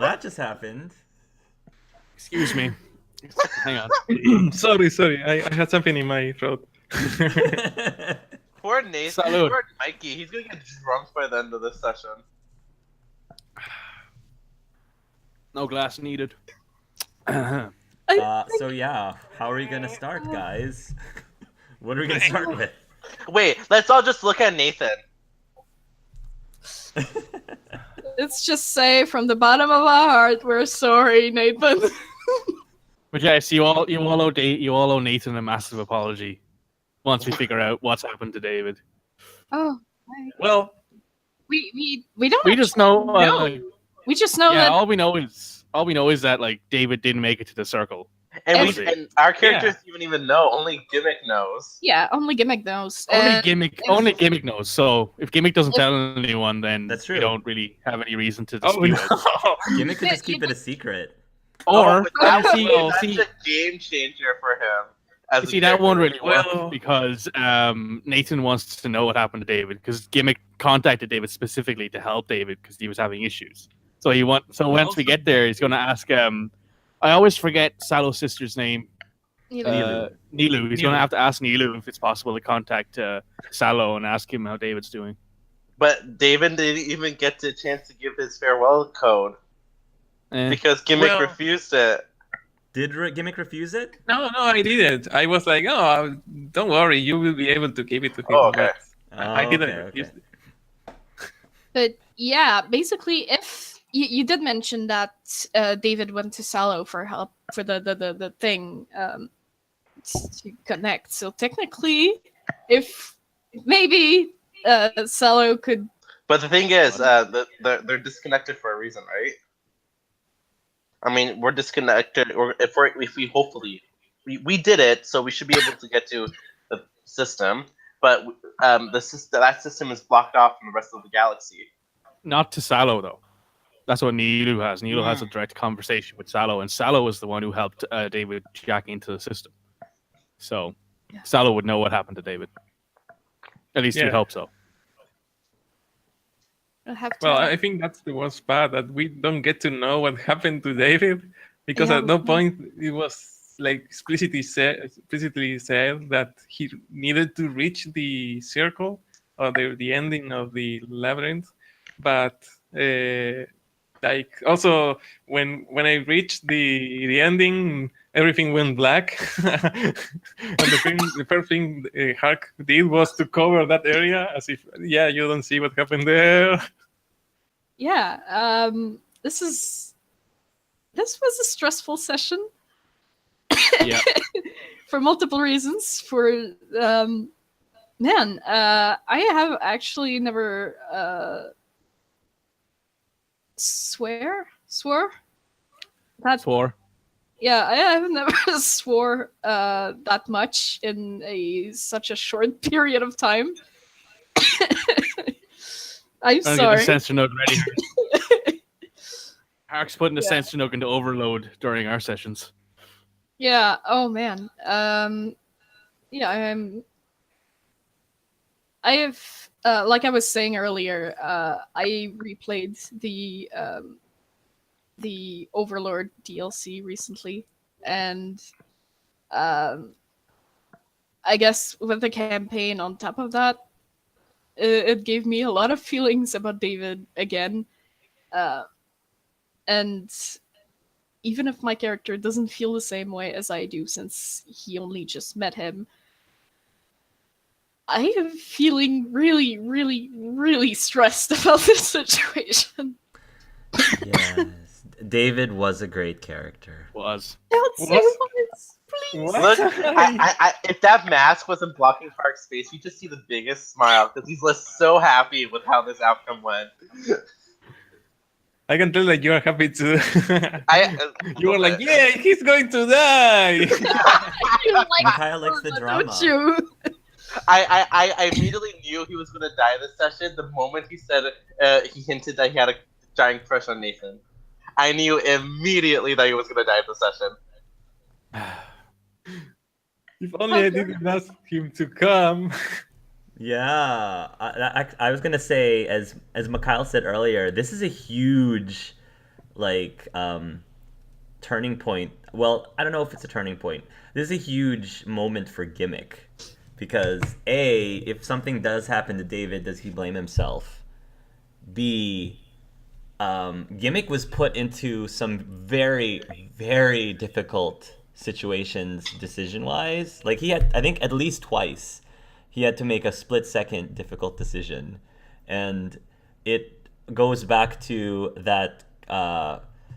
hell that just happened? Excuse me. Hang on. Sorry. I had something in my throat. Poor Nathan. Salud. Poor Mikey. He's gonna get drunk by the end of this session. No glass needed. So yeah, how are we gonna start, guys? What are we gonna start with? Wait, let's all just look at Nathan. Let's just say from the bottom of our heart, we're sorry, Nathan. But yes, you all owe Nathan a massive apology once we figure out what's happened to David. Oh, Well, we don't. We just know. We just know Yeah, that. all we know is that like David didn't make it to the circle. And our characters don't even know. Only Gimmick knows. Yeah, only Gimmick knows. Only Gimmick knows. So if Gimmick doesn't tell anyone, then That's true. we don't really have any reason to dispute it. no. Gimmick could just keep it a secret. Or but that's see, a game changer for him. As a see that won't really work Well- because Nathan wants to know what happened to David because Gimmick contacted David specifically to help David because he was having issues. So once we get there, he's going to ask. I always forget Salo's sister's name. Nilu. Nilu. He's going to have to ask Nilu if it's possible to contact Salo and ask him how David's doing. But David didn't even get the chance to give his farewell code because Gimmick refused it. Did Gimmick refuse it? No, I didn't. I was like, oh, don't worry, you will be able to give it to him. Oh, okay. But I didn't okay, refuse okay. it. But yeah, basically, if you did mention that David went to Salo for help for the thing to connect. So technically, if maybe Salo could. But the thing is, they're disconnected for a reason, right? I mean, we're disconnected, or if we hopefully we did it, so we should be able to get to the system. But that system is blocked off from the rest of the galaxy. Not to Salo though. That's what Nilu has. Nilu has a direct conversation with Salo, and Salo was the one who helped David jack into the system. So Salo would know what happened to David. At least we hope so. Well, I think that's the worst part, that we don't get to know what happened to David, because Yeah. at no point it was like explicitly said that he needed to reach the circle or the ending of the labyrinth. But like also when I reached the ending, everything went black, and the first thing Hark did was to cover that area as if you don't see what happened there. Yeah, this was a stressful session. Yeah. For multiple reasons. I have actually never swore that. Swore. Yeah, I have never swore that much in such a short period of time. I'm Get the sorry. sensor node ready. Hark's putting the sensor node into overload during our sessions. Yeah. Oh man. I have, like I was saying earlier, I replayed the Overlord DLC recently, and I guess with the campaign on top of that, it gave me a lot of feelings about David again, and even if my character doesn't feel the same way as I do, since he only just met him, I am feeling really, really, really stressed about this situation. Yes. David was a great character. Was. Don't say words, please. Look, if that mask wasn't blocking Park's face, you just see the biggest smile because he's just so happy with how this outcome went. I can tell that you are happy too. You were like, it. yeah, he's going to die. You like Mikhail likes the drama. don't you? I immediately knew he was going to die this session the moment he said he hinted that he had a giant crush on Nathan. I knew immediately that he was going to die this session. If only I didn't ask him to come. Yeah, I was gonna say, as Mikhail said earlier, this is a huge like turning point. Well, I don't know if it's a turning point. This is a huge moment for Gimmick because A, if something does happen to David, does he blame himself? B, Gimmick was put into some very, very difficult situations decision-wise. Like he had, I think, at least twice, he had to make a split-second difficult decision, and it goes back to that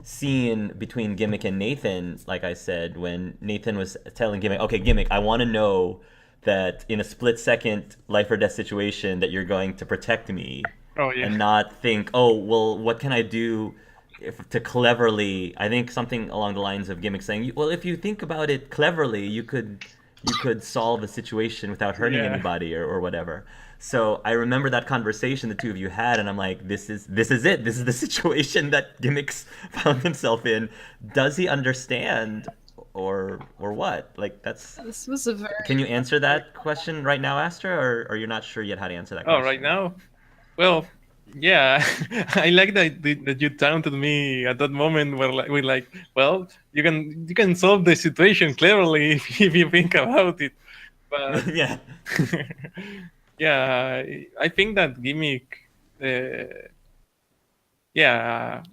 scene between Gimmick and Nathan. Like I said, when Nathan was telling Gimmick, "Okay, Gimmick, I want to know that in a split-second life or death situation that you're going to protect me." Oh yeah. And not think, oh, well, what can I do to cleverly? I think something along the lines of Gimmick saying, well, if you think about it cleverly, you could solve a situation without hurting Yeah. anybody or whatever. So I remember that conversation the two of you had, and I'm like, this is it. This is the situation that Gimmick's found himself in. Does he understand or what? Like that's. This was a very. Can you answer that question right now, Astra, or you're not sure yet how to answer that Oh, question? right now? Well, yeah, I like that you taunted me at that moment where we're like, well, you can solve the situation cleverly if you think about it. But Yeah. yeah, I think that Gimmick, yeah,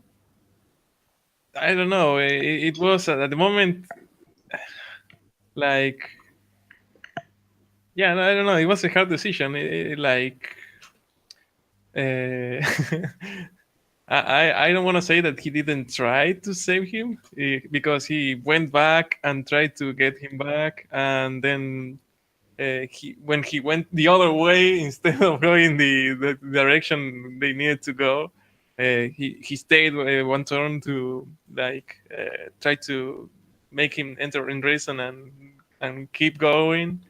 I don't know. It was at the moment like, yeah, I don't know. It was a hard decision. Like. I don't want to say that he didn't try to save him because he went back and tried to get him back, and then when he went the other way instead of going the direction they needed to go, he stayed one turn to like try to make him enter in reason and keep going.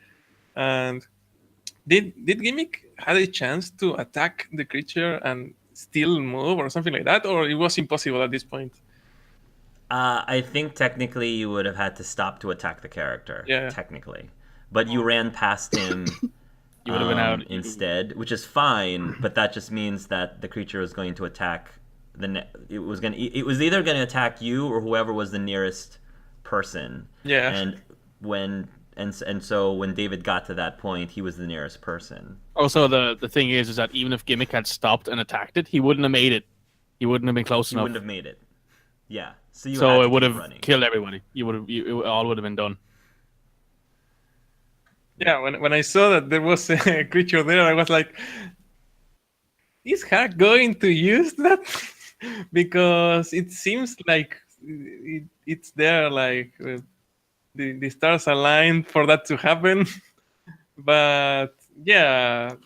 And did Gimmick had a chance to attack the creature and still move or something like that, or it was impossible at this point? I think technically you would have had to stop to attack the character. Yeah. Technically, but you ran past him. You would have been out instead, which is fine. But that just means that the creature was going to attack it was either going to attack you or whoever was the nearest person. Yeah. And so when David got to that point, he was the nearest person. Also, the thing is that even if Gimmick had stopped and attacked it, he wouldn't have made it. He wouldn't have been close He enough. wouldn't have made it. Yeah. So it would have killed everybody. It all would have been done. Yeah, when I saw that there was a creature there, I was like, is Hack going to use that? Because it seems like it's there, like the stars aligned for that to happen. But yeah,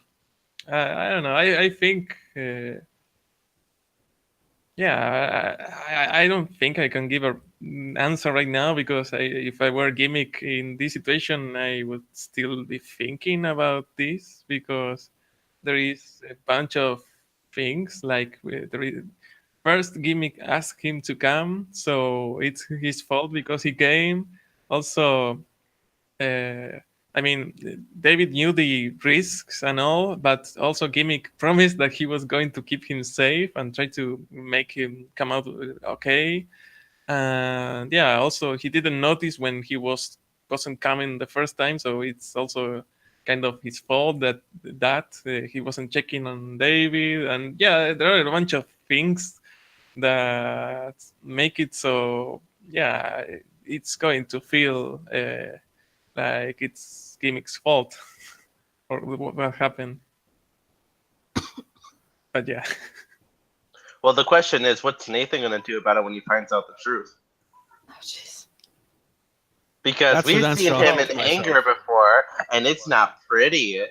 I don't know. I think, I don't think I can give an answer right now because if I were Gimmick in this situation, I would still be thinking about this because there is a bunch of things like first Gimmick asked him to come, so it's his fault because he came. Also, I mean, David knew the risks and all, but also Gimmick promised that he was going to keep him safe and try to make him come out okay. And yeah, also he didn't notice when he wasn't coming the first time, so it's also kind of his fault that he wasn't checking on David. And yeah, there are a bunch of things that make it so. Yeah, it's going to feel. Like it's Gimmick's fault or what happened. But yeah. Well, the question is, what's Nathan gonna do about it when he finds out the truth? Oh, jeez. Because That's we've what seen I'm him sure in myself. anger before, and it's not pretty.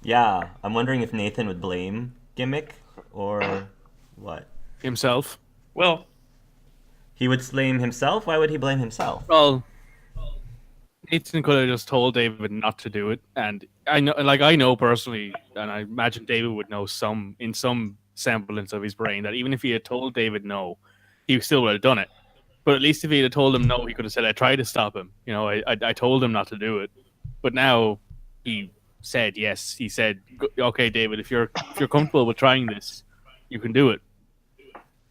Yeah, I'm wondering if Nathan would blame Gimmick or what. Himself. Well, He would blame himself? Why would he blame himself? Well, Nathan could have just told David not to do it, and I know personally, and I imagine David would know in some semblance of his brain that even if he had told David no, he still would have done it. But at least if he had told him no, he could have said, "I tried to stop him. You know, I told him not to do it." But now he said yes. He said, "Okay, David, if you're comfortable with trying this, you can do it."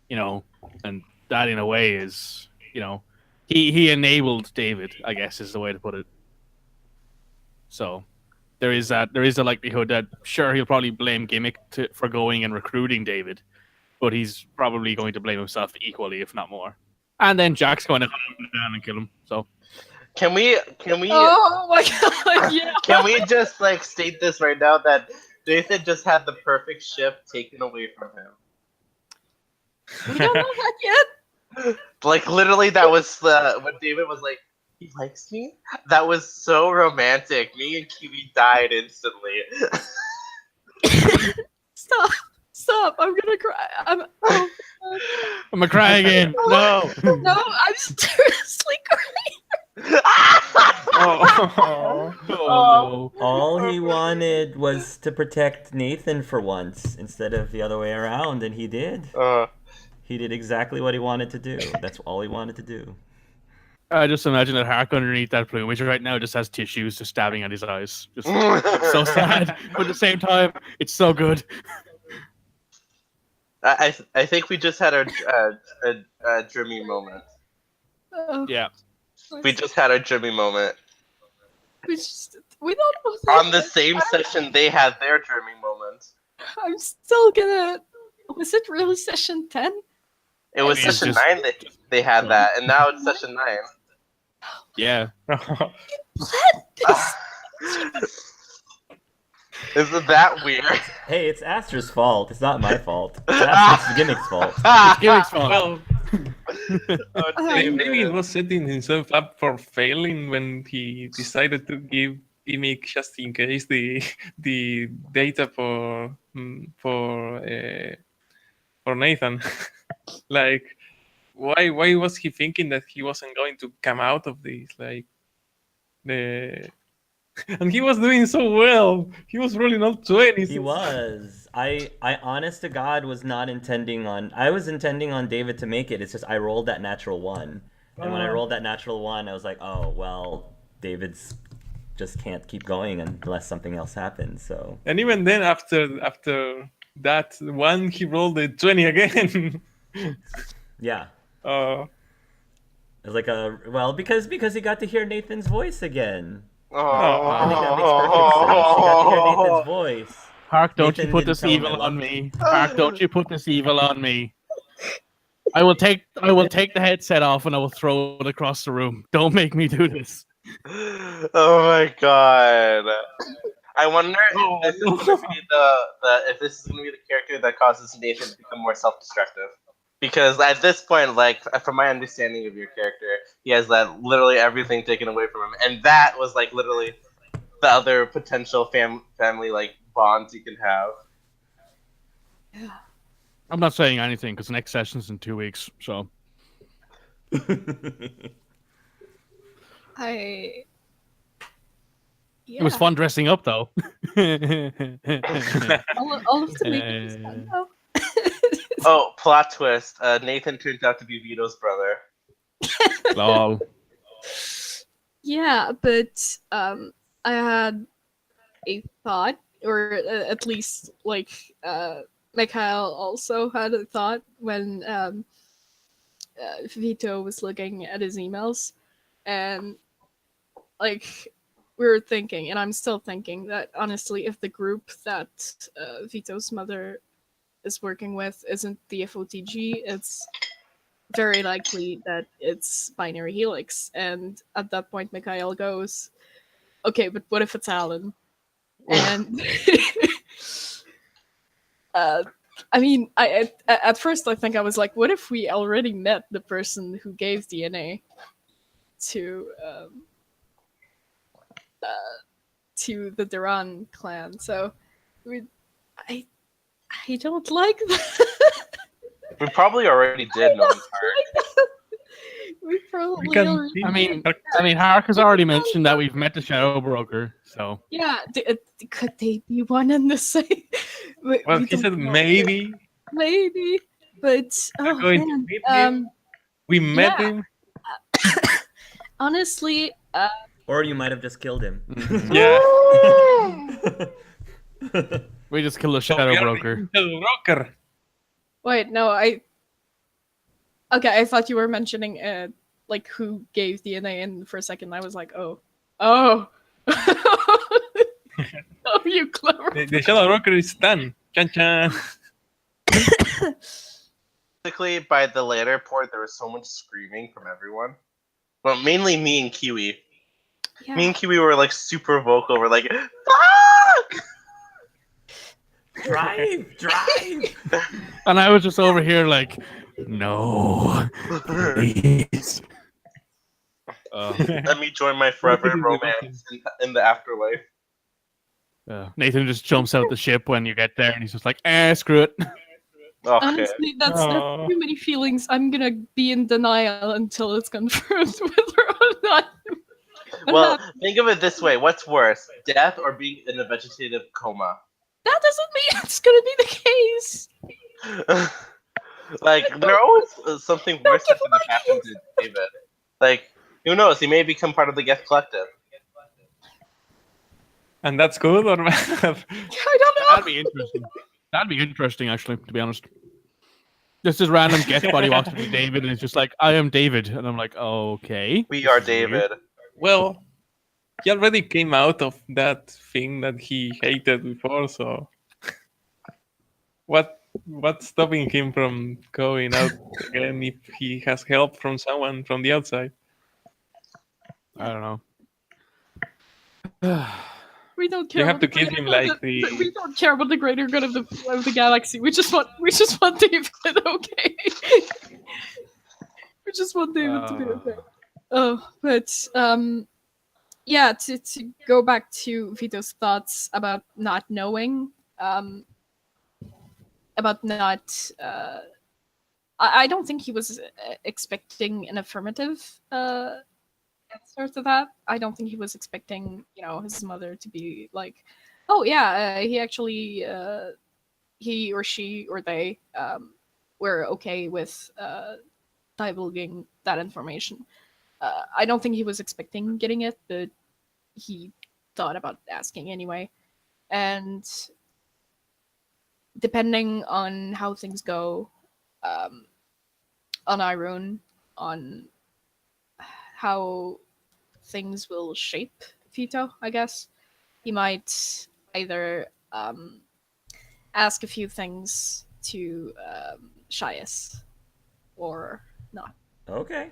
you know, and that in a way is, you know, he enabled David, I guess is the way to put it. So there is a likelihood that sure he'll probably blame Gimmick for going and recruiting David, but he's probably going to blame himself equally, if not more. And then Jack's going to hunt him down and kill him. So Can we Oh my god! Yeah. can we just like state this right now that Nathan just had the perfect ship taken away from him? We don't know that yet. Like literally, that was when David was like, "He likes me." That was so romantic. Me and Kiwi died instantly. Stop! I'm gonna cry. I'm gonna cry again. No. No, I'm seriously crying. Oh. All he wanted was to protect Nathan for once instead of the other way around, and he did. He did exactly what he wanted to do. That's all he wanted to do. I just imagine that Hark underneath that plumage right now just has tissues just stabbing at his eyes. Just so sad, but at the same time, it's so good. I think we just had a dreamy moment. Yeah. We just had a dreamy moment. We don't know. On the same session, they had their dreamy moment. I'm still gonna. Was it really session 10? It was I mean, it's session just- 9 that they had that, and now it's session 9. Yeah. Isn't that weird? Hey, it's Astra's fault. It's not my fault. It's Gimmick's fault. It's Gimmick's fault. Well, Oh, maybe he was setting himself up for failing when he decided to give Gimmick just in case the data for Nathan. Like, why was he thinking that he wasn't going to come out of this? Like, and he was doing so well. He was rolling all 20s. He was. I honest to God was not intending on. I was intending on David to make it. It's just I rolled that natural 1, and when I rolled that natural 1, I was like, oh well, David's just can't keep going unless something else happens. So. And even then, after that one, he rolled a 20 again. Yeah. Oh. It was like because he got to hear Nathan's voice again. Oh. I think that makes perfect sense. He got to hear Nathan's voice. Hark, don't Nathan you put didn't this tell him I evil on loved me. Hark, don't you put this evil on me. I will take the headset off and I will throw it across the room. Don't make me do this. Oh my god. I wonder if this is gonna be if this is gonna be the character that causes Nathan to become more self-destructive. Because at this point, like from my understanding of your character, he has that literally everything taken away from him, and that was like literally the other potential family like bonds you can have. I'm not saying anything because the next session's in 2 weeks. So Yeah. it was fun dressing up, though. All of the makeup is fun, though. Oh, plot twist! Nathan turned out to be Vito's brother. Lol. Yeah, but I had a thought, or at least like Mikhail also had a thought when Vito was looking at his emails, and like we were thinking, and I'm still thinking that honestly, if the group that Vito's mother is working with isn't the FOTG, it's very likely that it's Binary Helix. And at that point, Mikhail goes, okay, but what if it's Alan? And I mean, at first I think I was like, what if we already met the person who gave DNA to the Duran clan? So I don't like that. We probably already did know his heart. We probably We can already. see- I mean, Hark has already mentioned that we've met the Shadow Broker, so Yeah, could they be one and the same? We Well, he don't said know. maybe. Maybe, but We're oh going to man, meet him. We met yeah. him. honestly, Or you might have just killed him. Yeah. we just killed the So Shadow we are Broker. the Shadow Broker. wait, no, I Okay, I thought you were mentioning like who gave DNA, and for a second I was like, oh. Oh, you clever. The Shadow Broker is done. Chan chan. Basically, by the later part, there was so much screaming from everyone. But mainly me and Kiwi. Yeah. Me and Kiwi were like super vocal. We're like, fuck! Drive! And I was just over here like, no, please. Let me join my forever romance in the afterlife. Nathan just jumps out the ship when you get there, and he's just like, screw it. Okay. Honestly, that's Aw. too many feelings. I'm gonna be in denial until it's confirmed whether or not. Well, think of it this way: what's worse, death or being in a vegetative coma? That doesn't mean it's gonna be the case. Like, there always something worse that could have happened to David. Like, who knows? He may become part of the Geth Collective. And that's good or bad? I don't know. That'd be interesting. That'd be interesting, actually, to be honest. Just this random guest body walks up to David, and it's just like, I am David. And I'm like, okay. We are this is weird. David. Well, he already came out of that thing that he hated before, so what's stopping him from going out again if he has help from someone from the outside? I don't know. We don't care. You have about to the give him greater like good- the We don't care about the greater good of the galaxy. We just want David. Okay. We just want David to be okay. Oh, but yeah. To go back to Vito's thoughts about not knowing, about not. I don't think he was expecting an affirmative answer to that. I don't think he was expecting, his mother to be like, "Oh yeah, he actually, he or she or they, were okay with divulging that information." I don't think he was expecting getting it, but he thought about asking anyway. And depending on how things go, on Irune, on how things will shape Vito, I guess. He might either ask a few things to Shias or not. Okay.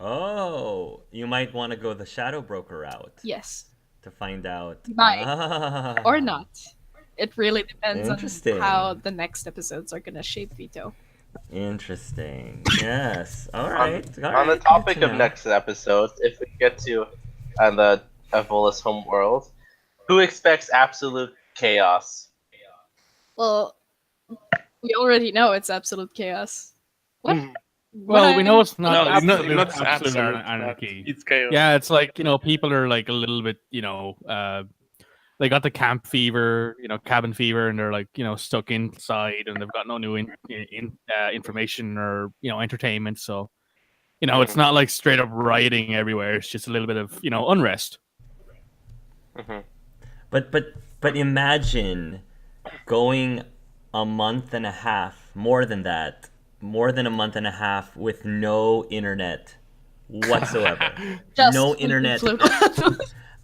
Oh, you might want to go the Shadow Broker route Yes. to find out. He might. Ah. Or not. It really depends on Interesting. how the next episodes are going to shape Vito. Interesting. Yes. All right. On the topic of next episodes, if we get to the Evolus homeworld, who expects absolute chaos? Well, we already know it's absolute chaos. What? Well, we know it's not No, it's absolute, not absolute absolute, anarchy. It's chaos. Yeah, it's like, people are like a little bit, they got the camp fever, cabin fever, and they're like, stuck inside, and they've got no new information or, entertainment. So, it's not like straight up rioting everywhere. It's just a little bit of, unrest. Mm-hmm. But imagine going a month and a half, more than a month and a half with no internet whatsoever. Just No internet. fluke.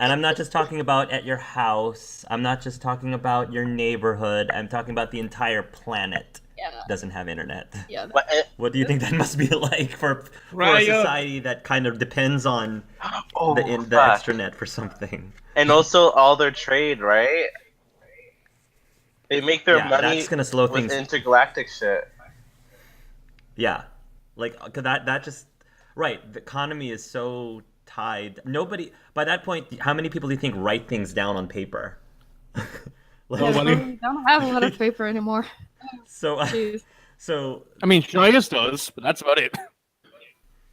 And I'm not just talking about at your house. I'm not just talking about your neighborhood. I'm talking about the entire planet Yeah. doesn't have internet. Yeah. What do you think that must be like for a Riot. society that kind of depends on Oh, the fuck. extranet for something? And also all their trade, right? They make their Yeah, money that's gonna slow with things. intergalactic shit. Yeah, like 'cause that just right. The economy is so tied. Nobody by that point. How many people do you think write things down on paper? Like, Yeah, Nobody. we don't have a lot of paper anymore. so Jeez. so I mean, Shias does, but that's about it.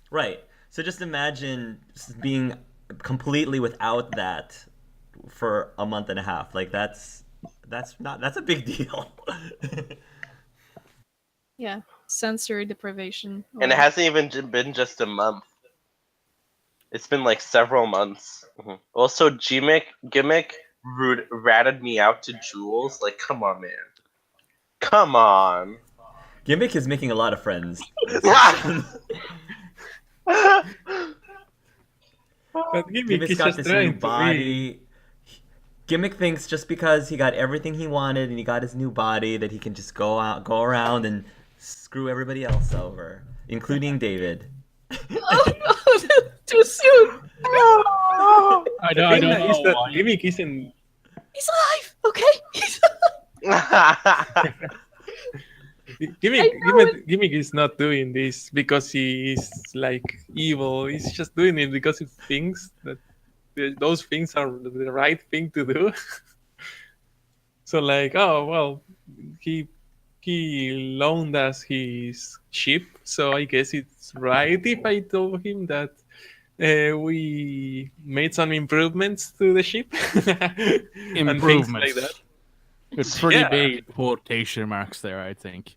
right. So just imagine being completely without that for a month and a half. Like that's a big deal. Yeah. Sensory deprivation. And it hasn't even been just a month. It's been like several months. Mhm. Also, Gimmick ratted me out to Jules. Like, come on, man. Come on. Gimmick is making a lot of friends. But Gimmick Gimmick's is got just this new trying to be. body. Gimmick thinks just because he got everything he wanted and he got his new body that he can just go around and screw everybody else over, including David. Oh, too soon. I The don't thing is know that why. Gimmick isn't. He's alive. Okay. Gimmick is not doing this because he is like evil. He's just doing it because he thinks that those things are the right thing to do. So like, oh well, he loaned us his ship, so I guess it's right if I told him that we made some improvements to the ship and things like that. With pretty Yeah. big quotation marks there, I think.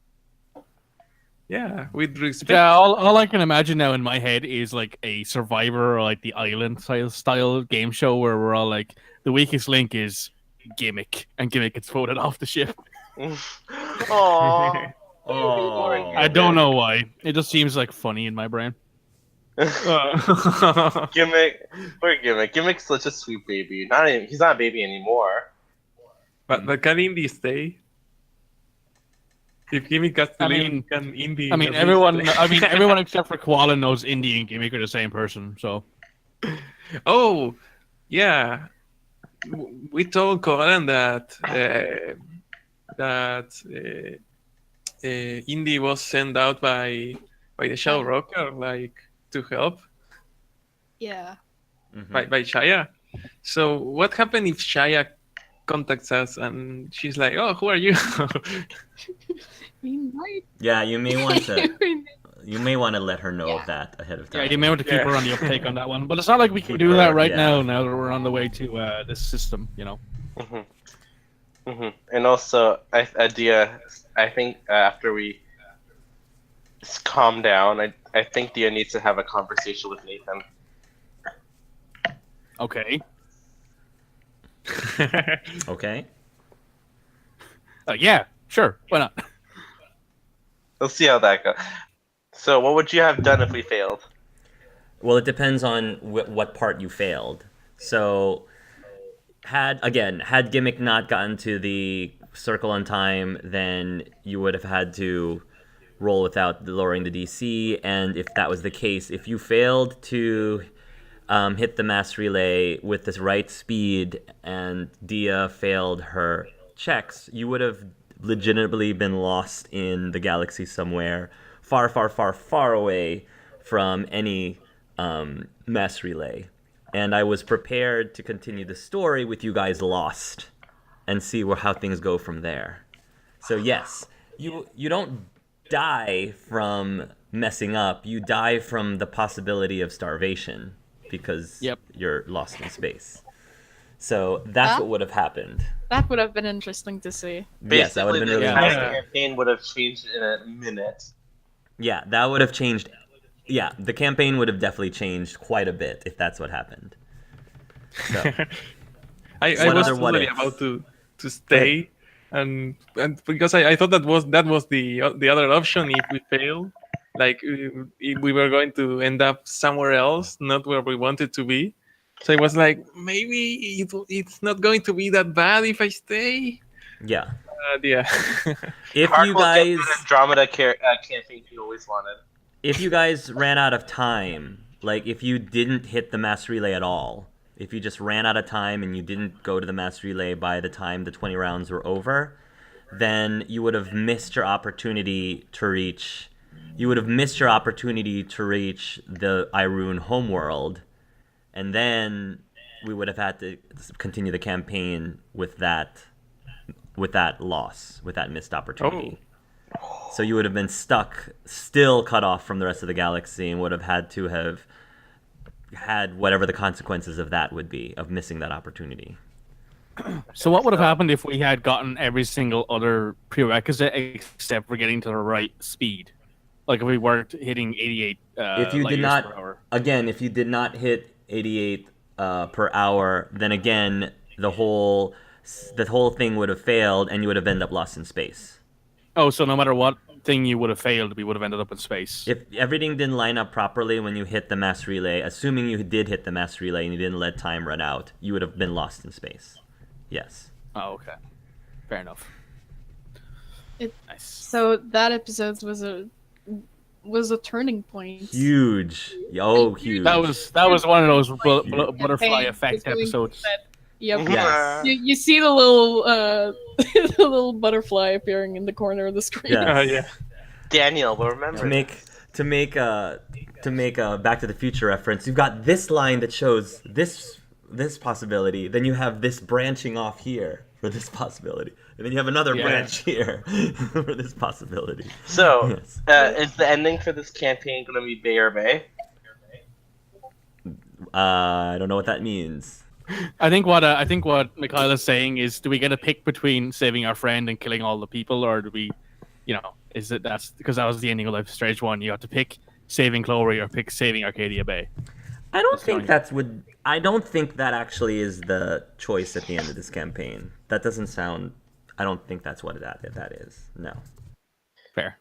Yeah, with respect. Yeah, all I can imagine now in my head is like a Survivor or like the Island style game show where we're all like, the weakest link is Gimmick, and Gimmick gets voted off the ship. Aww. Oh, I don't know why. It just seems like funny in my brain. Gimmick. Poor Gimmick. Gimmick's such a sweet baby. He's not a baby anymore. But can Indy stay? If Gimmick got to I leave, mean- can Indy? I mean, at least everyone. stay? I mean, everyone except for Koala knows Indy and Gimmick are the same person. So Oh, yeah. We told Conan that Indy was sent out by the Shadow Rocker, like to help Yeah. Mhm. by Shaya. So what happened if Shaya contacts us and she's like, "Oh, who are you?" We might. Yeah, you may want to let her know of that ahead of time. yeah, you may want to keep her on the uptake on that one. But it's not like we can Keep do her, that right yeah. now. Now that we're on the way to this system, you know. And also, Dia, I think after we calm down, I think Dia needs to have a conversation with Nathan. Okay. Okay. Yeah, sure. Why not? Let's see how that goes. So, what would you have done if we failed? Well, it depends on what part you failed. So, had Gimmick not gotten to the circle on time, then you would have had to roll without lowering the DC. And if that was the case, if you failed to hit the mass relay with the right speed and Dia failed her checks, you would have legitimately been lost in the galaxy somewhere far, far, far, far away from any mass relay. And I was prepared to continue the story with you guys lost and see how things go from there. So yes, you don't die from messing up. You die from the possibility of starvation because you're lost in space. So that's what would have happened. That would have been interesting to see. Yes, that would have been really the entire interesting. campaign would have changed in a minute. Yeah, that would have changed. Yeah, the campaign would have definitely changed quite a bit if that's what happened. So, I What was other what totally ifs? about to stay, and because I thought that was the other option if we failed, like if we were going to end up somewhere else, not where we wanted to be. So I was like, maybe it's not going to be that bad if I stay. yeah. Yeah. If Clark you will get guys that Andromeda campaign he always wanted. if you guys ran out of time, like if you didn't hit the mass relay at all, if you just ran out of time and you didn't go to the mass relay by the time the 20 rounds were over, then you would have missed your opportunity to reach the Irune homeworld, and then we would have had to continue the campaign with that loss, with that missed opportunity. So you would have been stuck, still cut off from the rest of the galaxy, and would have had to have had whatever the consequences of that would be, of missing that opportunity. So what would have happened if we had gotten every single other prerequisite except for getting to the right speed? Like if we weren't hitting 88 If you light did years not, per hour. again, if you did not hit 88 per hour, then again the whole thing would have failed, and you would have ended up lost in space. Oh, so no matter what thing you would have failed, we would have ended up in space. If everything didn't line up properly when you hit the mass relay, assuming you did hit the mass relay and you didn't let time run out, you would have been lost in space. Yes. Oh, okay. Fair enough. Nice. So that episode was a turning point. Huge. Oh, huge. That was one of those butterfly Campaign effect is going episodes. that- Yep. Yes. You see the little the little butterfly appearing in the corner of the screen. Yes. Yeah. Daniel will remember. To make a Back to the Future reference, you've got this line that shows this possibility, then you have this branching off here for this possibility, and then you have another branch here for this possibility. So, Yes. is the ending for this campaign going to be Bay or Bay? I don't know what that means. I think what Mikhail is saying is, do we get a pick between saving our friend and killing all the people, or do we, is it that's because that was the ending of Life is Strange 1? You have to pick saving Chloe or pick saving Arcadia Bay. I don't think I don't think that actually is the choice at the end of this campaign. That doesn't sound. I don't think that's what that is. No. Fair.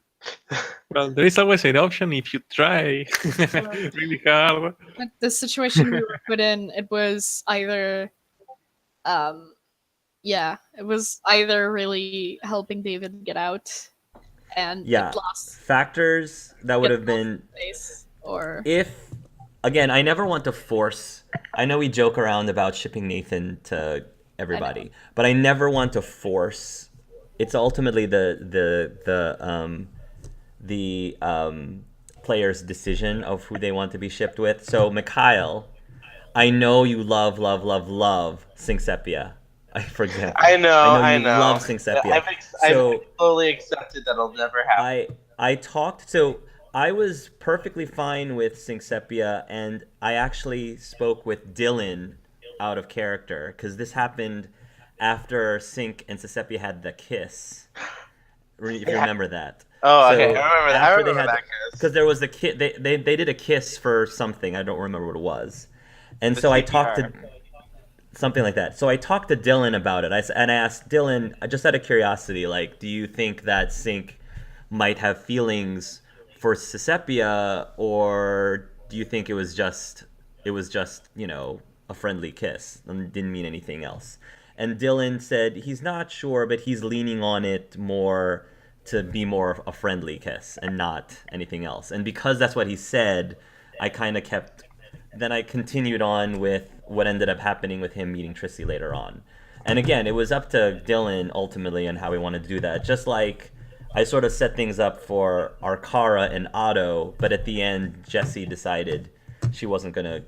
Well, there is always an option if you try really hard. But the situation we were put in, it was either, it was either really helping David get out, and it lost factors that would have been space, or if. Again, I never want to force. I know we joke around about shipping Nathan to everybody, but I never want to force. It's ultimately the player's decision of who they want to be shipped with. So, Mikhail, I know you love Syncsepia, for example. I know. You love Syncsepia. I've totally accepted that it'll never happen. I was perfectly fine with Syncsepia, and I actually spoke with Dylan out of character, because this happened after Sync and Syncsepia had the kiss. If you remember that. Oh, so okay. I remember that kiss. Because there was the kiss. They did a kiss for something. I don't remember what it was. And so I talked to... Something like that. So I talked to Dylan about it. I asked Dylan, just out of curiosity, like, do you think that Sync might have feelings for Syncsepia, or do you think it was just a friendly kiss and didn't mean anything else? And Dylan said he's not sure, but he's leaning on it more to be more a friendly kiss and not anything else. And because that's what he said, I kind of then I continued on with what ended up happening with him meeting Trissy later on. And again, it was up to Dylan ultimately on how he wanted to do that. Just like I sort of set things up for Arcara and Otto, but at the end, Jessie decided she wasn't going to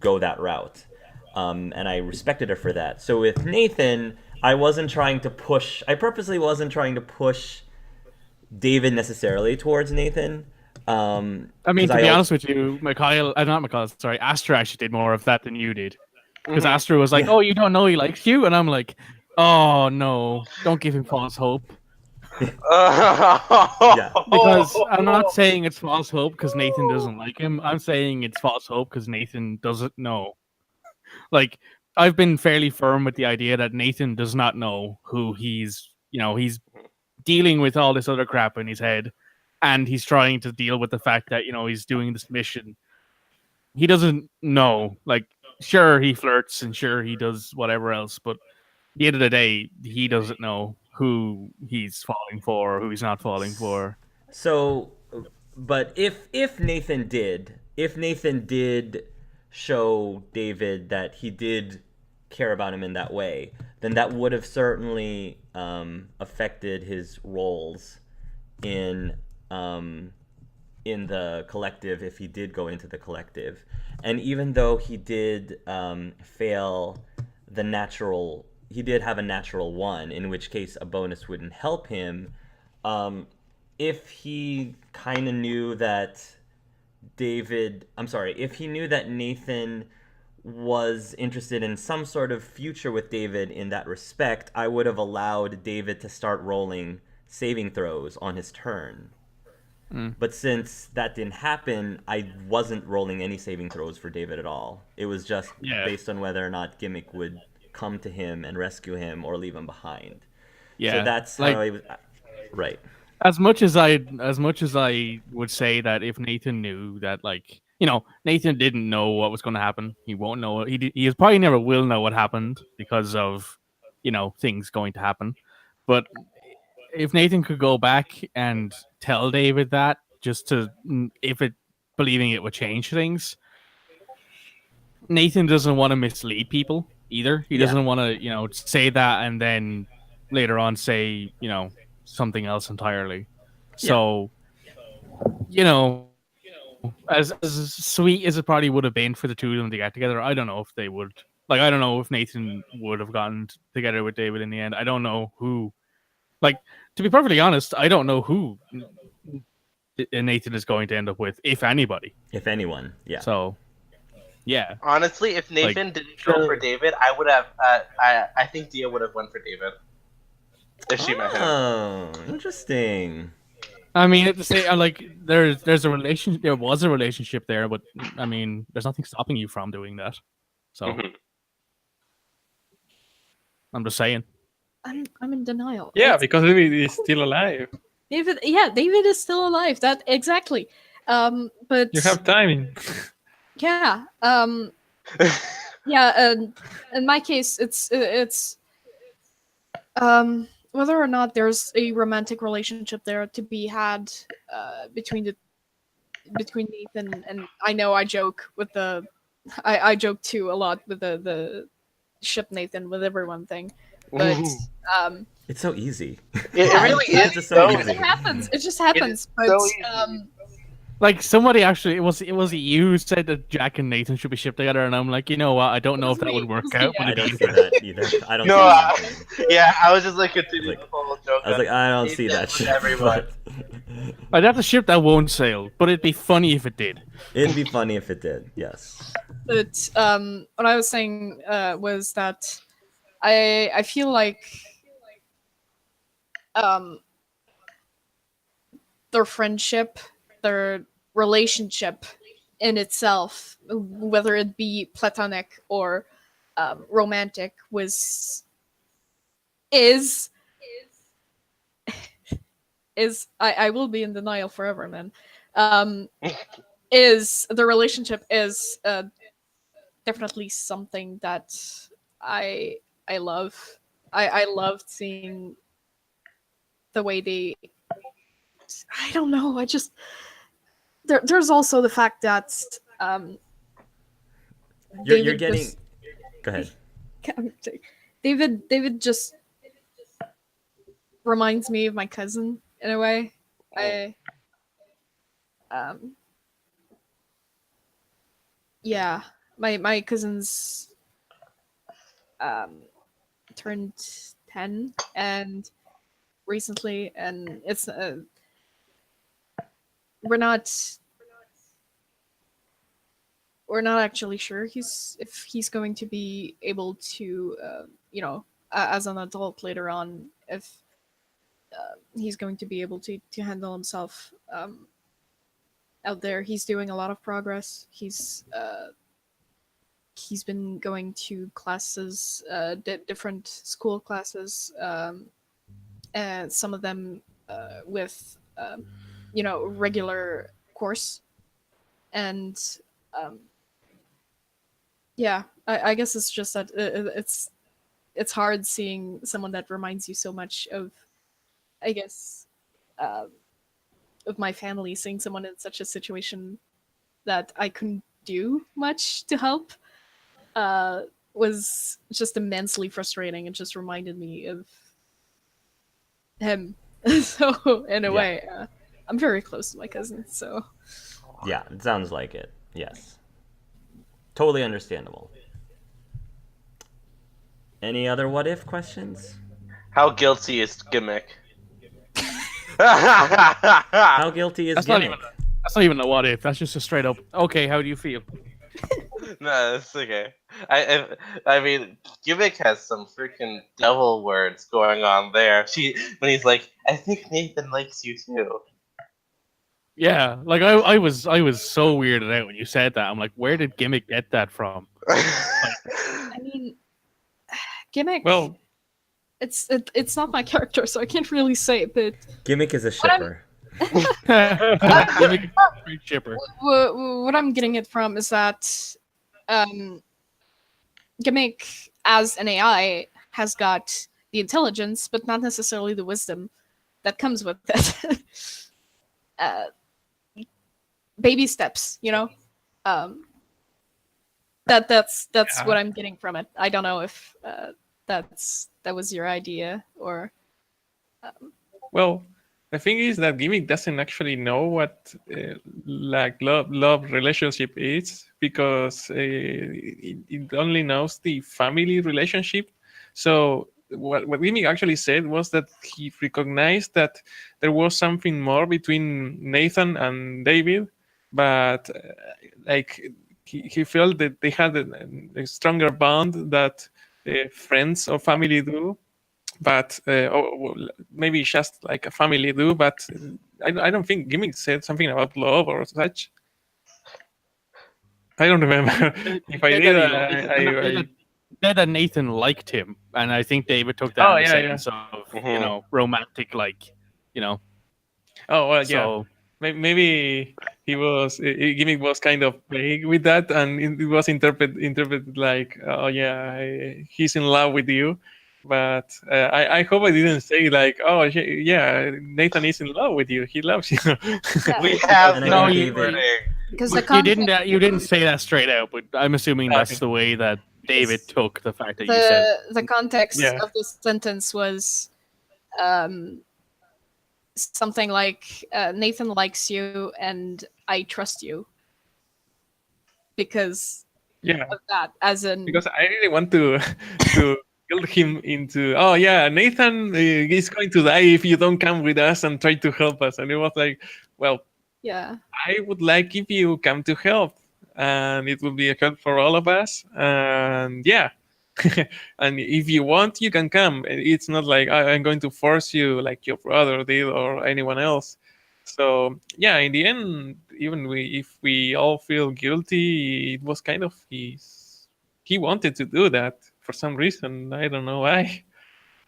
go that route. And I respected her for that. So with Nathan, I purposely wasn't trying to push David necessarily towards Nathan. I mean, to be honest with you, Astra actually did more of that than you did. Because Astra was like, oh, you don't know he likes you? And I'm like, oh, no, don't give him false hope. Because I'm not saying it's false hope because Nathan doesn't like him. I'm saying it's false hope because Nathan doesn't know. Like, I've been fairly firm with the idea that Nathan does not know who he's dealing with all this other crap in his head, and he's trying to deal with the fact that, he's doing this mission. He doesn't know. Like, sure, he flirts and sure, he does whatever else, but at the end of the day, he doesn't know who he's falling for or who he's not falling for. So, but if Nathan did show David that he did care about him in that way, then that would have certainly affected his roles in the collective if he did go into the collective. And even though he did fail the natural, he did have a natural 1, in which case a bonus wouldn't help him. If he kind of knew that if he knew that Nathan was interested in some sort of future with David in that respect, I would have allowed David to start rolling saving throws on his turn. But since that didn't happen, I wasn't rolling any saving throws for David at all. It was just based on whether or not Gimmick would come to him and rescue him or leave him behind. So that's how I was... Right. as much as I would say that if Nathan knew that, like, Nathan didn't know what was going to happen, he won't know. He probably never will know what happened because of things going to happen. But if Nathan could go back and tell David that, just to if it believing it would change things, Nathan doesn't want to mislead people either. He doesn't want to say that and then later on say something else entirely. So as sweet as it probably would have been for the two of them to get together, I don't know if they would. Like, I don't know if Nathan would have gotten together with David in the end. I don't know who. Like, to be perfectly honest, I don't know who Nathan is going to end up with, if anybody. If anyone, yeah. So, yeah. Honestly, if Nathan didn't go for David, I would have. I think Dia would have went for David if she met him. Oh, interesting. I mean, at the same, like, there's a relation. There was a relationship there, but I mean, there's nothing stopping you from doing that. So, I'm just saying. I'm in denial. Yeah, because David is still alive. David is still alive. That exactly. But You have timing. yeah. Yeah. In my case, it's whether or not there's a romantic relationship there to be had between Nathan and I know I joke with I joke too a lot with the ship Nathan with everyone thing, but it's so easy. It really is just so so easy. it happens. It just happens. But so easy. Like, somebody actually, it was you who said that Jack and Nathan should be shipped together, and I'm like, you know what? I don't know if that would work out. I don't see that either. I don't. No, see that. I was just like continuing the whole joke. I was like, I don't see that shit. Everyone. I'd have to ship that won't sail, but it'd be funny if it did. It'd be funny if it did. Yes. But what I was saying was that I feel like their friendship, their relationship in itself, whether it be platonic or romantic, is I will be in denial forever, man. Is the relationship is definitely something that I love. I loved seeing the way they. I don't know. I just there's also the fact that You're getting. Go ahead. David just reminds me of my cousin in a way. Yeah, my cousin's turned 10 and recently, and it's we're not actually sure if he's going to be able to as an adult later on, if he's going to be able to handle himself out there. He's doing a lot of progress. He's been going to classes, different school classes, and some of them with regular course, and I guess it's just that it's hard seeing someone that reminds you so much of, I guess, of my family, seeing someone in such a situation that I couldn't do much to help was just immensely frustrating. It just reminded me of him. So in a way, I'm very close to my cousin, so Yeah, it sounds like it. Yes. Totally understandable. Any other what if questions? How guilty is Gimmick? How guilty is That's Gimmick? not even a what if. That's just a straight up. Okay, how do you feel? No, it's okay. I mean, Gimmick has some freaking devil words going on there. When he's like, I think Nathan likes you too. Yeah, like I was so weirded out when you said that. I'm like, where did Gimmick get that from? I mean, Gimmick. Well, it's not my character, so I can't really say. But Gimmick is a What I'm- shipper. Gimmick free shipper. what I'm getting it from is that Gimmick as an AI has got the intelligence, but not necessarily the wisdom that comes with it. Baby steps, you know. That's Yeah. what I'm getting from it. I don't know if that was your idea or. Well, the thing is that Gimmick doesn't actually know what like love relationship is because it only knows the family relationship. So what Gimmick actually said was that he recognized that there was something more between Nathan and David, but like he felt that they had a stronger bond that friends or family do, but maybe just like a family do. But I don't think Gimmick said something about love or such. I don't remember. If I did, I Said that Nathan liked him, and I think David took that Oh, in the yeah, sense of Mhm. romantic, like oh well, yeah. So Maybe Gimmick was kind of vague with that, and it was interpreted like, oh yeah, he's in love with you. But I hope I didn't say like, oh yeah, Nathan is in love with you. He loves you. We have And I no think David- wording. Because the you didn't say that straight out, but I'm assuming that's Okay. the way that David Yes. took the fact that you said. the context Yeah. of this sentence was something like Nathan likes you and I trust you because Yeah, of that, as in because I really want to to build him into, oh yeah, Nathan is going to die if you don't come with us and try to help us. And it was like, well, yeah. I would like if you come to help, and it would be a help for all of us. And yeah, and if you want, you can come. It's not like I'm going to force you like your brother did or anyone else. So yeah, in the end, even if we all feel guilty, it was kind of he wanted to do that for some reason. I don't know why,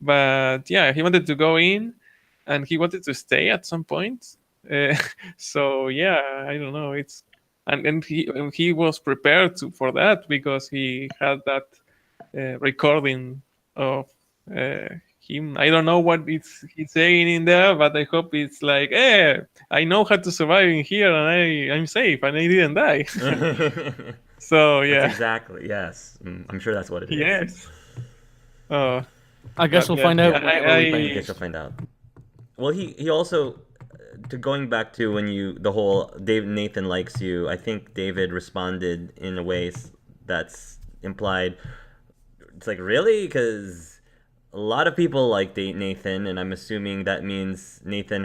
but yeah, he wanted to go in, and he wanted to stay at some point. Uh, so yeah, I don't know. It's and he was prepared for that because he had that recording of him. I don't know what he's saying in there, but I hope it's like, hey, I know how to survive in here, and I'm safe, and I didn't die. So That's yeah, exactly, yes. I'm sure that's what it is. yes. Oh, I guess but we'll yeah, find out I- whenever we I- find I guess you'll find out. Well, he also, to going back to when the whole Nathan likes you, I think David responded in a way that's implied. It's like, really? Because a lot of people like date Nathan, and I'm assuming that means Nathan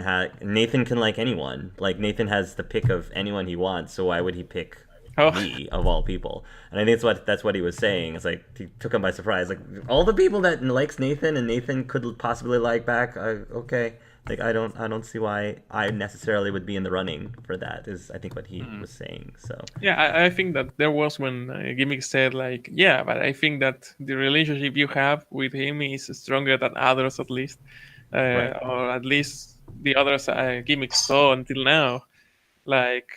can like anyone. Like, Nathan has the pick of anyone he wants, so why would he pick Oh. me of all people? And I think that's what he was saying. It's like he took him by surprise. Like, all the people that likes Nathan and Nathan could possibly like back. Okay, like I don't see why I necessarily would be in the running for that. Is I think what he was saying. So Yeah, I think that there was when Gimmick said like, yeah, but I think that the relationship you have with him is stronger than others, at least, Right. or at least the others Gimmick saw until now. Like,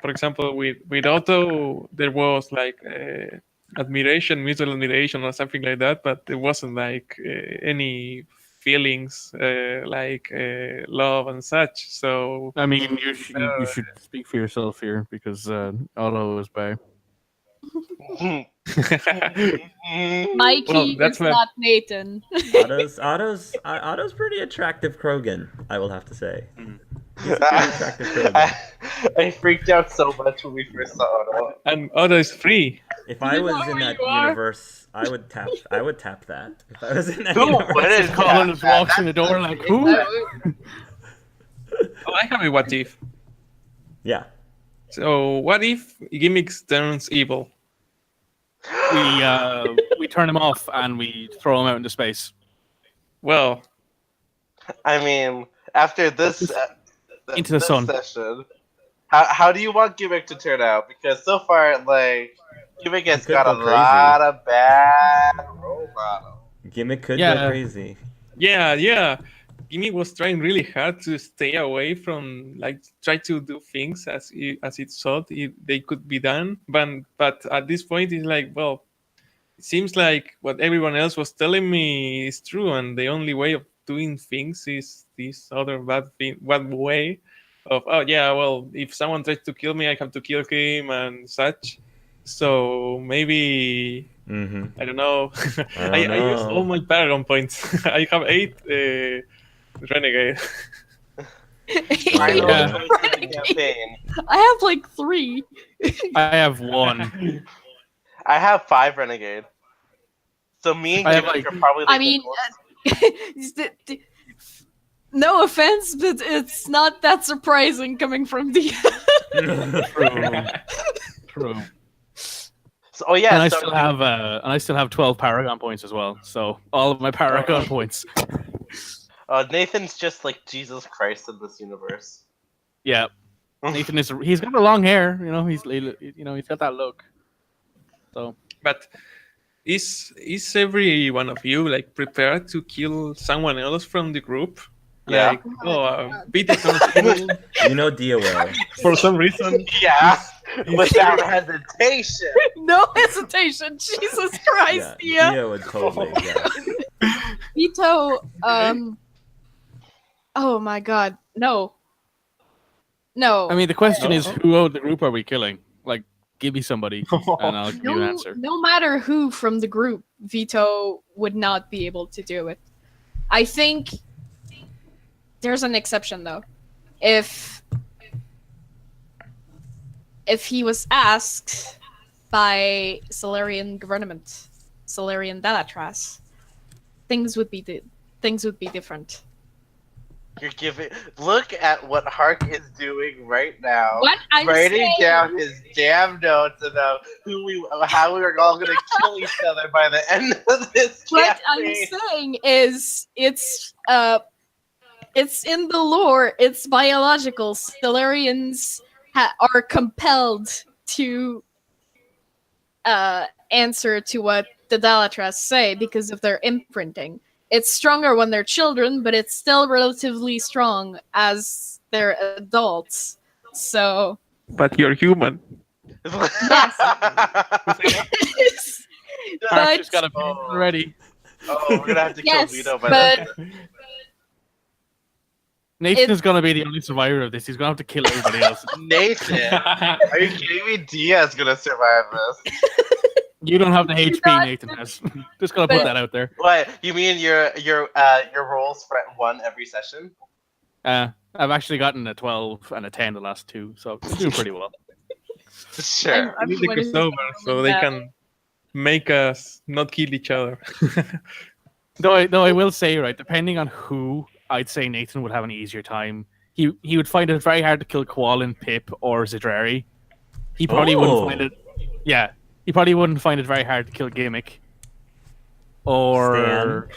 for example, with Otto, there was like mutual admiration, or something like that, but there wasn't like any feelings like love and such. So I mean, you should speak for yourself here because Otto is by. Mikey Well, that's is what- not Nathan. Otto's pretty attractive Krogan, I will have to say. He's a pretty attractive Krogan. I freaked out so much when we first saw Otto. and Otto is free. If I You was know in where that you are. universe, I would tap that. If I was in that Who universe. wouldn't? Colin just walks in the door like, who? Oh, I have a what if. Yeah. So what if Gimmick turns evil? We turn him off and we throw him out into space. Well, I mean, after this Into the this sun. session, how do you want Gimmick to turn out? Because so far, like, Gimmick has could got a go crazy. lot of bad role models. You Gimmick could Yeah. go crazy. Yeah. Gimmick was trying really hard to stay away from, like, try to do things as it thought they could be done. But at this point, it's like, well, it seems like what everyone else was telling me is true, and the only way of doing things is this other bad way of, oh yeah, well, if someone tries to kill me, I have to kill him and such. So maybe Mm-hmm. I don't know. I don't I used all know. my Paragon points. I have 8 Renegade. Final Yeah. choice of the campaign. I have like 3. I have 1. I have 5 Renegade. So me and I have, Gimmick like- are probably I like mean, the no offense, but it's not that surprising coming from the. True. So, oh yeah, And I so still have 12 Paragon points as well. So all of my Paragon points. Nathan's just like Jesus Christ in this universe. Yeah. Nathan he's got the long hair, he's got that look. So But is every one of you like prepared to kill someone else from the group? Yeah. Like, Peter sounds cool You know Dia will. for some reason. Yeah, without hesitation. No hesitation, Jesus Christ, Yeah, Dia. Dia would totally. Yeah. Vito, oh my God, no. I mean the question is, who out the group are we killing? Like, give me somebody and I'll give you an answer. No matter who from the group, Vito would not be able to do it. I think there's an exception though. If he was asked by Solarian government, Solarian Dalatras, things would be different. You're giving. Look at what Hark is doing right now. What I'm Writing saying, down his damn notes about how we are all gonna kill each other by the end of this what I'm campaign. saying is it's in the lore. It's biological. Solarians are compelled to answer to what the Dalatras say because of their imprinting. It's stronger when they're children, but it's still relatively strong as they're adults. So But you're human. Mark just but got a opinion already. Oh, we're gonna have to kill yes, Vito by but then. Nathan is gonna be the only survivor of this. He's gonna have to kill everybody else. Nathan, are you kidding me? Dia's gonna survive this. You don't have the HP not- Nathan has. Just gonna put But- that out there. What? You mean your rolls for 1 every session? I've actually gotten a 12 and a 10 the last 2, so I'm doing pretty well. Sure. We need the crossover so they can make us not kill each other. Though I will say, right, depending on who, I'd say Nathan would have an easier time. He would find it very hard to kill Qualin, Pip, or Zidrari. He probably wouldn't find it. Yeah, he probably wouldn't find it very hard to kill Gimmick. Or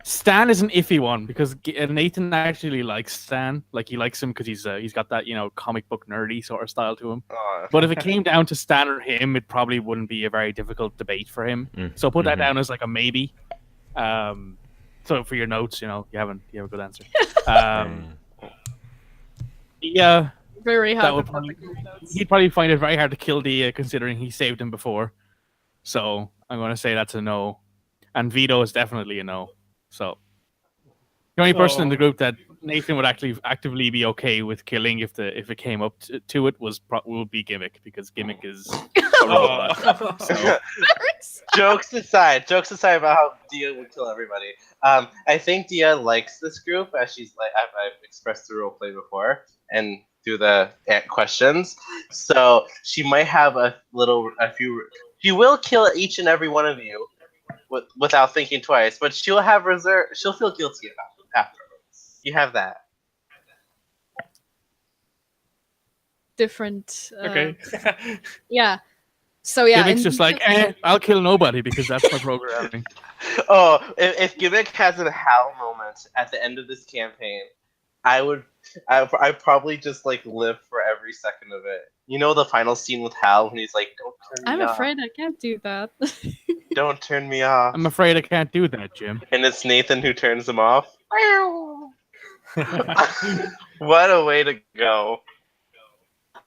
Stan is an iffy one because Nathan actually likes Stan. Like, he likes him because he's got that comic book nerdy sort of style to him. But if it came down to Stan or him, it probably wouldn't be a very difficult debate for him. So put that down as like a maybe. So for your notes, you have a good answer. Yeah, very that hard. would probably, he'd probably find it very hard to kill Dia considering he saved him before. So I'm going to say that's a no. And Vito is definitely a no. So the only person in the group that Nathan would actually actively be okay with killing if it came up to it would be Gimmick, because Gimmick is a robot. So, Jokes aside about how Dia would kill everybody. I think Dia likes this group, as she's like I've expressed through roleplay before and through the questions. So she might have a few. She will kill each and every one of you without thinking twice, but she'll have reserve. She'll feel guilty about it afterwards. You have that. Different. Okay. Yeah. So yeah, Gimmick's and just like, I'll kill nobody because that's my programming. Oh, if Gimmick has a Hal moment at the end of this campaign, I'd probably just like live forever every second of it. You know the final scene with Hal when he's like, "Don't turn me I'm off. afraid I can't do that. Don't turn me off." I'm afraid I can't do that, Jim. And it's Nathan who turns him off. What a way to go!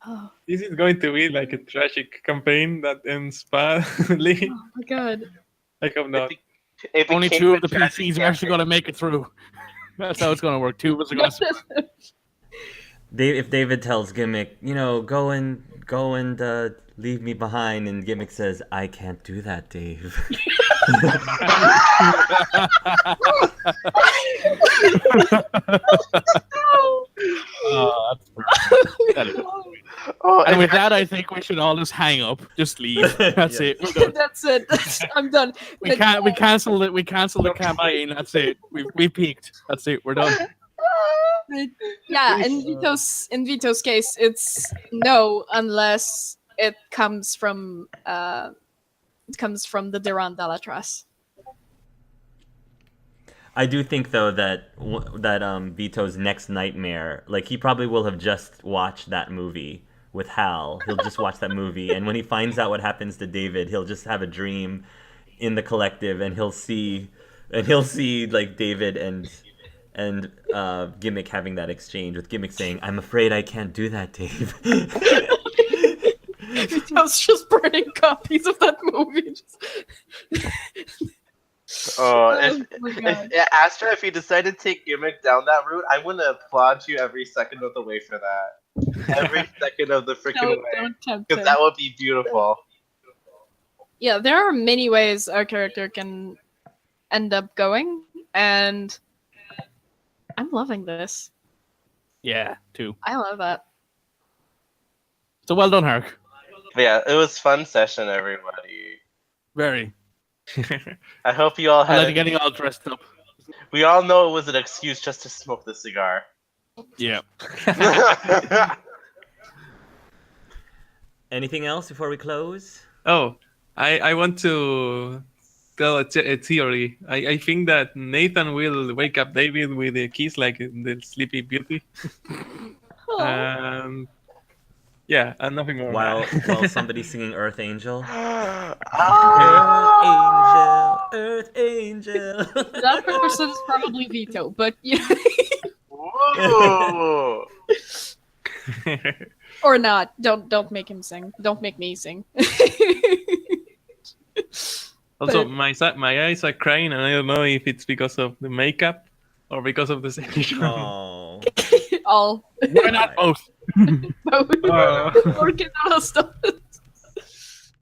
Oh, This is going to be like a tragic campaign that ends badly. oh my god. I hope not. It Only became 2 a of the tragic PCs are actually going to make it through. That's how it's going to work. 2 of us are going to. If David tells Gimmick, go and leave me behind, and Gimmick says, "I can't do that, Dave." Oh, that's perfect. That is- Oh, And with that, I think we should all just hang up. Just leave. That's it. We're done. That's it. I'm done. We can't. We cancel it. We cancel the campaign. That's it. We peaked. That's it. We're done. Yeah, in Vito's case, it's no unless it comes from the Durand de la Trace. I do think though that Vito's next nightmare, like he probably will have just watched that movie with Hal. He'll just watch that movie, and when he finds out what happens to David, he'll just have a dream in the collective, and he'll see like David and Gimmick having that exchange with Gimmick saying, "I'm afraid I can't do that, Dave." Vito's just burning copies of that movie. Astra, if you decide to take Gimmick down that route, I'm gonna applaud you every second of the way for that. Every second of the freaking way, Don't tempt because him. that would be beautiful. Yeah, there are many ways a character can end up going, and I'm loving this. Yeah, 2. I love that. So well done, Hark. But yeah, it was fun session, everybody. Very. I hope you all I had. like getting all dressed up. We all know it was an excuse just to smoke the cigar. Yeah. Anything else before we close? Oh, I want to tell a theory. I think that Nathan will wake up David with a kiss like in the Sleepy Beauty. Yeah, and nothing more. While somebody's singing Earth Angel. Ah! Earth Angel. That person is probably Vito, but yeah. Whoa! Or not. Don't make him sing. Don't make me sing. Also, But- my eyes are crying, and I don't know if it's because of the makeup or because of the sensation. Oh. All. Why not both? Porque no los dos.